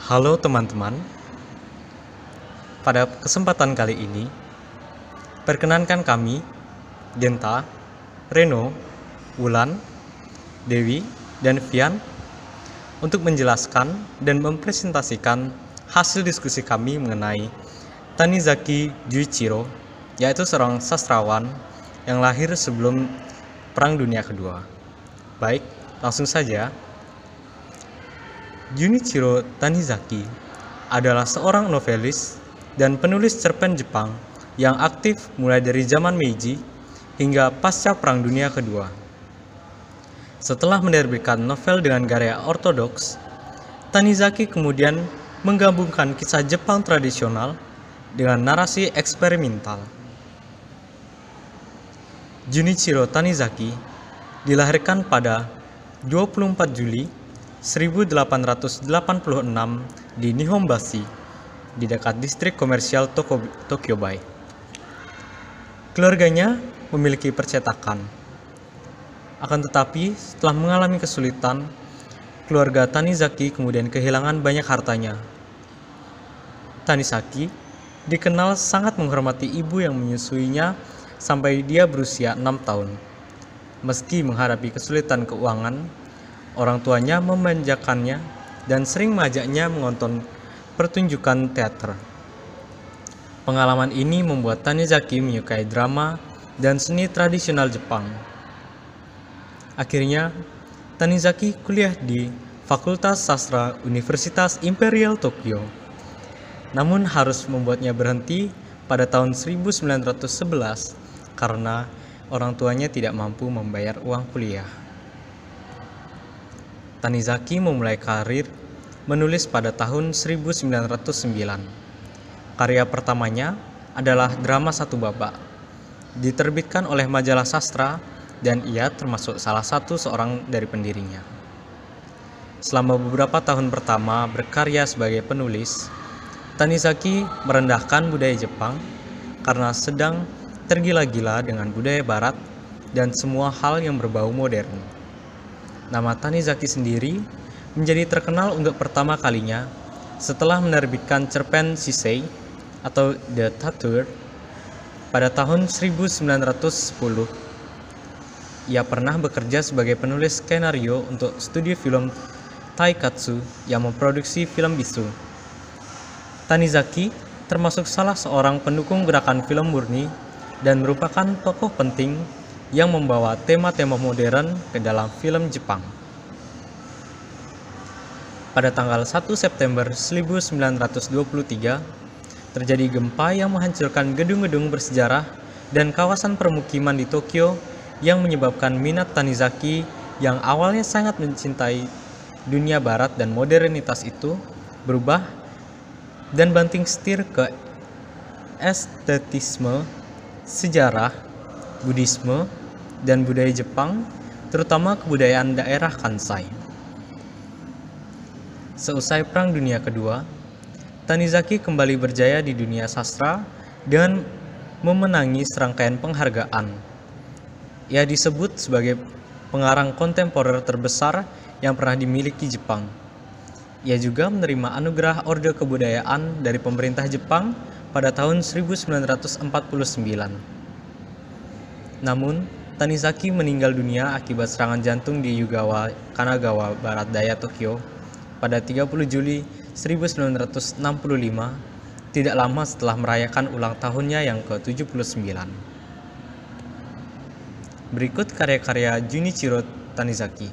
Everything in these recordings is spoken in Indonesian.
Halo teman-teman, pada kesempatan kali ini, perkenankan kami, Genta, Reno, Wulan, Dewi, dan Vian untuk menjelaskan dan mempresentasikan hasil diskusi kami mengenai Tanizaki Juichiro, yaitu seorang sastrawan yang lahir sebelum Perang Dunia Kedua. Baik, langsung saja. Junichiro Tanizaki adalah seorang novelis dan penulis cerpen Jepang yang aktif mulai dari zaman Meiji hingga pasca Perang Dunia Kedua. Setelah menerbitkan novel dengan gaya ortodoks, Tanizaki kemudian menggabungkan kisah Jepang tradisional dengan narasi eksperimental. Junichiro Tanizaki dilahirkan pada 24 Juli 1886 di Nihonbashi, di dekat distrik komersial Tokyo-bai. Keluarganya memiliki percetakan. Akan tetapi, setelah mengalami kesulitan, keluarga Tanizaki kemudian kehilangan banyak hartanya. Tanizaki dikenal sangat menghormati ibu yang menyusuinya sampai dia berusia 6 tahun. Meski menghadapi kesulitan keuangan, orang tuanya memanjakannya dan sering mengajaknya menonton pertunjukan teater. Pengalaman ini membuat Tanizaki menyukai drama dan seni tradisional Jepang. Akhirnya, Tanizaki kuliah di Fakultas Sastra Universitas Imperial Tokyo. Namun harus membuatnya berhenti pada tahun 1911 karena orang tuanya tidak mampu membayar uang kuliah. Tanizaki memulai karir menulis pada tahun 1909. Karya pertamanya adalah drama satu babak, diterbitkan oleh majalah sastra dan ia termasuk salah satu seorang dari pendirinya. Selama beberapa tahun pertama berkarya sebagai penulis, Tanizaki merendahkan budaya Jepang karena sedang tergila-gila dengan budaya barat dan semua hal yang berbau modern. Nama Tanizaki sendiri menjadi terkenal untuk pertama kalinya setelah menerbitkan cerpen Shisei atau The Tattooed pada tahun 1910. Ia pernah bekerja sebagai penulis skenario untuk studio film Taikatsu yang memproduksi film bisu. Tanizaki termasuk salah seorang pendukung gerakan film murni dan merupakan tokoh penting yang membawa tema-tema modern ke dalam film Jepang. Pada tanggal 1 September 1923, terjadi gempa yang menghancurkan gedung-gedung bersejarah dan kawasan permukiman di Tokyo yang menyebabkan minat Tanizaki yang awalnya sangat mencintai dunia barat dan modernitas itu berubah dan banting setir ke estetisme, sejarah, Buddhisme, dan budaya Jepang, terutama kebudayaan daerah Kansai. Seusai Perang Dunia Kedua, Tanizaki kembali berjaya di dunia sastra dengan memenangi serangkaian penghargaan. Ia disebut sebagai pengarang kontemporer terbesar yang pernah dimiliki Jepang. Ia juga menerima anugerah Orde Kebudayaan dari pemerintah Jepang pada tahun 1949. Namun, Tanizaki meninggal dunia akibat serangan jantung di Yugawa, Kanagawa, barat daya Tokyo pada 30 Juli 1965, tidak lama setelah merayakan ulang tahunnya yang ke-79. Berikut karya-karya Junichiro Tanizaki.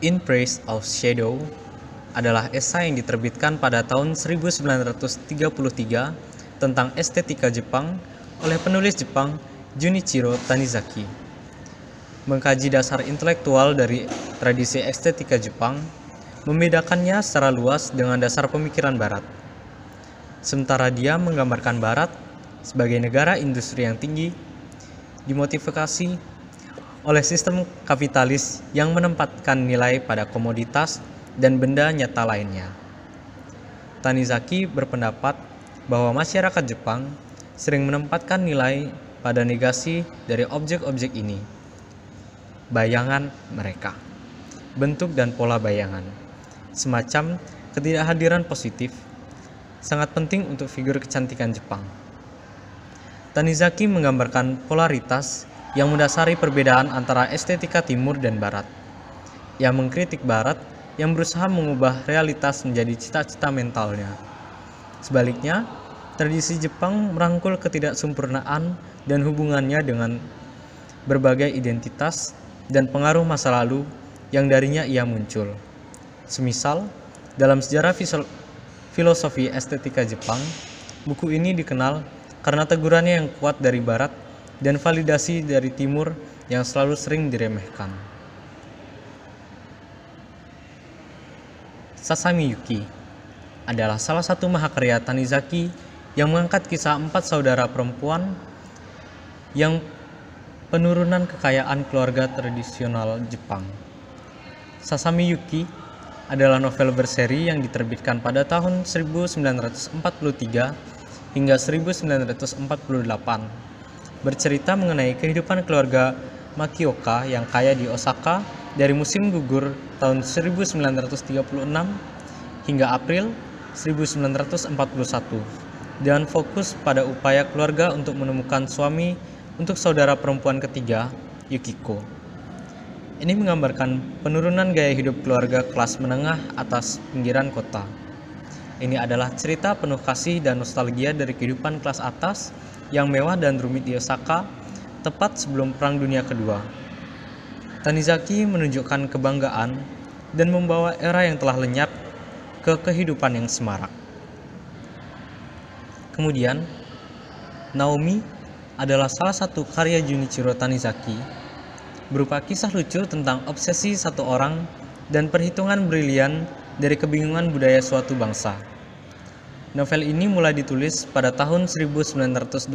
In Praise of Shadow adalah esai yang diterbitkan pada tahun 1933 tentang estetika Jepang oleh penulis Jepang Junichiro Tanizaki. Mengkaji dasar intelektual dari tradisi estetika Jepang, membedakannya secara luas dengan dasar pemikiran Barat. Sementara dia menggambarkan Barat sebagai negara industri yang tinggi, dimotivasi oleh sistem kapitalis yang menempatkan nilai pada komoditas dan benda nyata lainnya. Tanizaki berpendapat bahwa masyarakat Jepang sering menempatkan nilai pada negasi dari objek-objek ini, bayangan mereka. Bentuk dan pola bayangan, semacam ketidakhadiran positif, sangat penting untuk figur kecantikan Jepang. Tanizaki menggambarkan polaritas yang mendasari perbedaan antara estetika timur dan barat. Ia mengkritik barat yang berusaha mengubah realitas menjadi cita-cita mentalnya. Sebaliknya, tradisi Jepang merangkul ketidaksempurnaan dan hubungannya dengan berbagai identitas dan pengaruh masa lalu yang darinya ia muncul. Semisal, dalam sejarah filosofi estetika Jepang, buku ini dikenal karena tegurannya yang kuat dari barat dan validasi dari timur yang selalu sering diremehkan. Sasami Yuki adalah salah satu mahakarya Tanizaki yang mengangkat kisah 4 saudara perempuan yang penurunan kekayaan keluarga tradisional Jepang. Sasami Yuki adalah novel berseri yang diterbitkan pada tahun 1943 hingga 1948, bercerita mengenai kehidupan keluarga Makioka yang kaya di Osaka dari musim gugur tahun 1936 hingga April 1941, dan fokus pada upaya keluarga untuk menemukan suami untuk saudara perempuan ketiga, Yukiko. Ini menggambarkan penurunan gaya hidup keluarga kelas menengah atas pinggiran kota. Ini adalah cerita penuh kasih dan nostalgia dari kehidupan kelas atas yang mewah dan rumit di Osaka tepat sebelum Perang Dunia Kedua. Tanizaki menunjukkan kebanggaan dan membawa era yang telah lenyap ke kehidupan yang semarak. Kemudian, Naomi adalah salah satu karya Junichiro Tanizaki, berupa kisah lucu tentang obsesi satu orang dan perhitungan brilian dari kebingungan budaya suatu bangsa. Novel ini mulai ditulis pada tahun 1924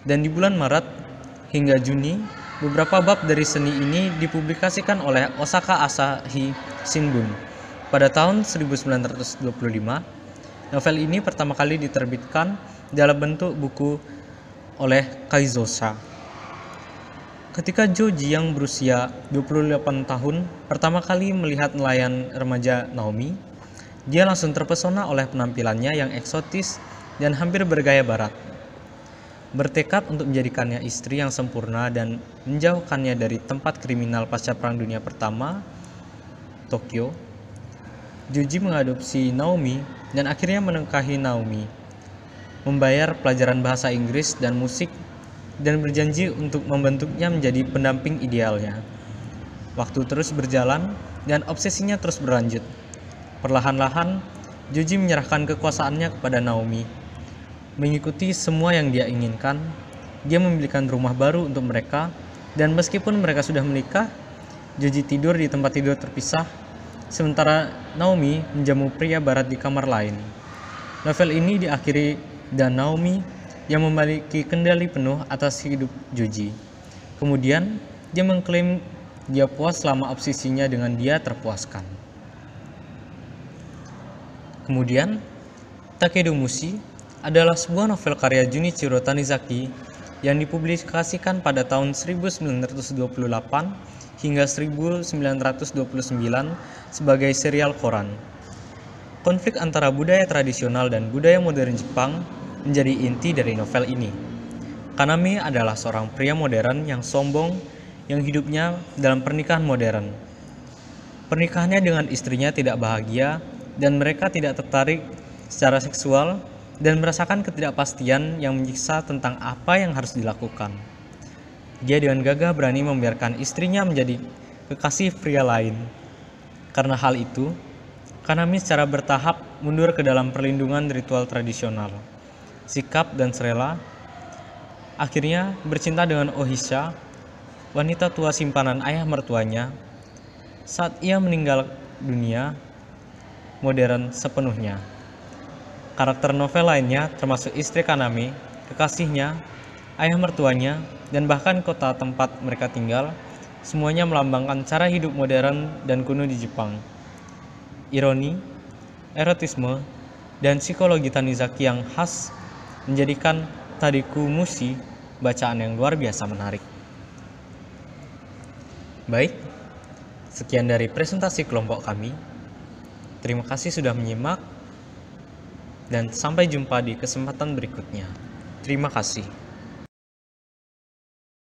dan di bulan Maret hingga Juni, beberapa bab dari seni ini dipublikasikan oleh Osaka Asahi Shimbun. Pada tahun 1925, novel ini pertama kali diterbitkan dalam bentuk buku oleh Kaizosha. Ketika Joji yang berusia 28 tahun pertama kali melihat nelayan remaja Naomi, dia langsung terpesona oleh penampilannya yang eksotis dan hampir bergaya barat. Bertekad untuk menjadikannya istri yang sempurna dan menjauhkannya dari tempat kriminal pasca Perang Dunia Pertama, Tokyo, Joji mengadopsi Naomi dan akhirnya menikahi Naomi, membayar pelajaran bahasa Inggris dan musik, dan berjanji untuk membentuknya menjadi pendamping idealnya. Waktu terus berjalan dan obsesinya terus berlanjut. Perlahan-lahan, Joji menyerahkan kekuasaannya kepada Naomi. Mengikuti semua yang dia inginkan, dia membelikan rumah baru untuk mereka, dan meskipun mereka sudah menikah, Joji tidur di tempat tidur terpisah, sementara Naomi menjamu pria barat di kamar lain. Novel ini diakhiri dan Naomi yang memiliki kendali penuh atas hidup Joji. Kemudian, dia mengklaim dia puas selama obsesinya dengan dia terpuaskan. Kemudian, Takedo Mushi adalah sebuah novel karya Junichiro Tanizaki yang dipublikasikan pada tahun 1928 hingga 1929 sebagai serial koran. Konflik antara budaya tradisional dan budaya modern Jepang menjadi inti dari novel ini. Kaname adalah seorang pria modern yang sombong yang hidupnya dalam pernikahan modern. Pernikahannya dengan istrinya tidak bahagia dan mereka tidak tertarik secara seksual dan merasakan ketidakpastian yang menyiksa tentang apa yang harus dilakukan. Dia dengan gagah berani membiarkan istrinya menjadi kekasih pria lain. Karena hal itu, Kaname secara bertahap mundur ke dalam perlindungan ritual tradisional. Sikap dan Srela akhirnya bercinta dengan Ohisha, wanita tua simpanan ayah mertuanya, saat ia meninggal dunia modern sepenuhnya. Karakter novel lainnya termasuk istri Kaname, kekasihnya, ayah mertuanya, dan bahkan kota tempat mereka tinggal, semuanya melambangkan cara hidup modern dan kuno di Jepang. Ironi, erotisme, dan psikologi Tanizaki yang khas menjadikan Takedo Mushi bacaan yang luar biasa menarik. Baik, sekian dari presentasi kelompok kami. Terima kasih sudah menyimak dan sampai jumpa di kesempatan berikutnya. Terima kasih.